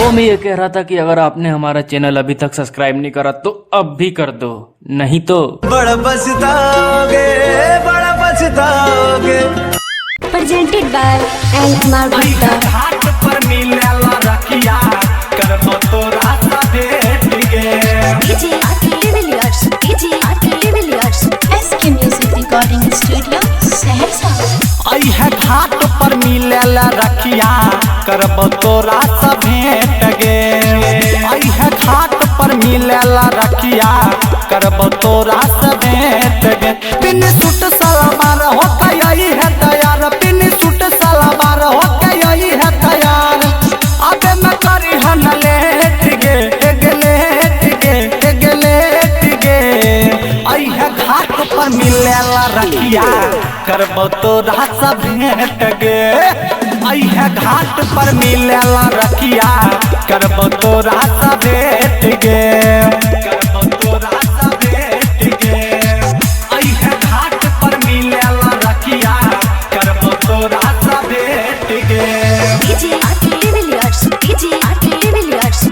वो मैं ये कह रहा था कि अगर आपने हमारा चैनल अभी तक सब्सक्राइब नहीं करा तो अब भी कर दो, नहीं तो बड़ा पछताओगे, बड़ा पछताओगे। Presented by Alkmaar Gupta. घाट पर मिलेला रखिया करबो तोरा सा भेट गे। DJ RK Villiers, DJ RK Villiers, SK Music Recording Studio, Saharsa. आई है घाट पर मिलेला रखिया करबो तोरा सा भेट गे। आई है घाट पर मिलेला रखिया करबो तोरा सा भेट गे। पिन सूट सलवार होता यही है तैयार, पिन सूट सलवार होता यही है तैयार। अबे मैं करी हन लेट गे, लेट गे। आई है घाट पर मिलेला रखिया करबो तोरा सा भेट गे। आई है घाट पर मिलेला रखिया करबो तोरा सा भेट गे, करबो तोरा सा भेट गे। आई है घाट पर मिलेला रखिया करबो तोरा सा भेट गे। DJ RK Villiers, DJ RK Villiers,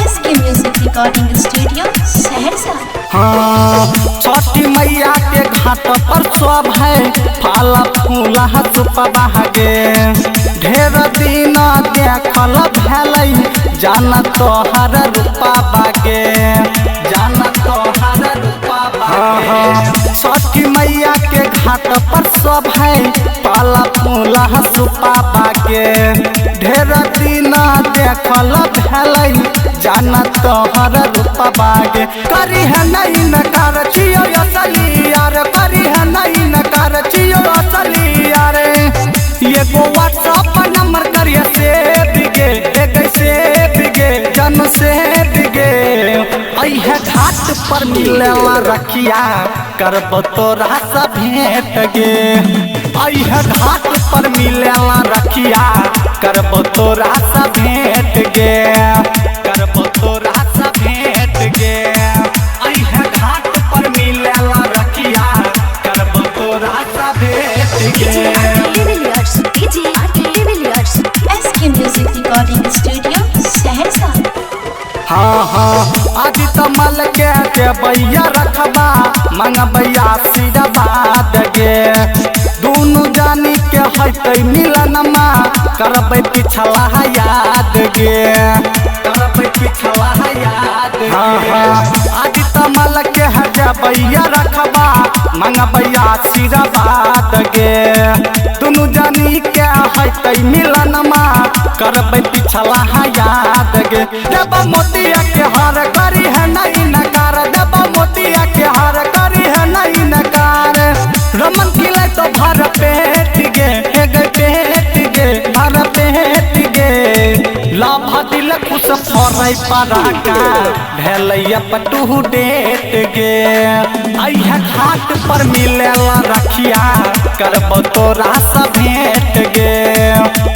SK Music Recording Studio, Saharsa. हाँ, छठी मैया के घाट पर सब है फल फूला सुपबा गे। ढेर दिन देखल भेलै जान तोहर रूपा बागे, जान तोहर रूपा बागे। छठी मैया के घाट पर सब है फल फूला सुपबा गे। ढेर दिन देखल भेलै जान तोहर रूपा बागे। करी है नहीं नकार छियो असली यार, करी है नहीं नकार छियो असली यार। ये को व्हाट्सएप नंबर करिए सेव गे, सेव गे, जन सेव गे। आई है घाट पर मिलेला रखिया करबो तोरा सा भेट गे। आई है घाट पर मिलेला रखिया करबो तोरा सा भेट गे, करबो तोरा सा भेट गे। आई है घाट पर मिलेला रखिया करबो तोरा सा भेट DJ गे। RK Villiers, DJ RK Villiers, SK Music Recording Studio, Saharsa. हाँ हाँ, आज तमल के देवैया रखबा मंगबैया सिरबाद गे। दोनों जानी के हटै मिलनमा करबै पिछला याद गे, करबै पिछला याद। हाँ हाँ, आज तमल के देवैया रखबा मंगबैया सिरबाद गे। दोनों जानी के हटै मिलनमा करबै पिछला याद गे। देव मोतिया के हार करी है नहीं नकार, देव मोतिया के हार करी है नहीं नकार। रमन किले तो भर पेट गे, पेट गे, भर पेट गे। लाभा दिल खुश फरै पराका भेलैया पटू डेट गे। आई है घाट पर मिलेला रखिया करबो तोरा सा भेट गे।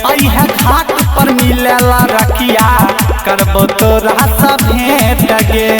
आई है घाट पर मिलेला रखिया करबो तोरा सा भेट गे।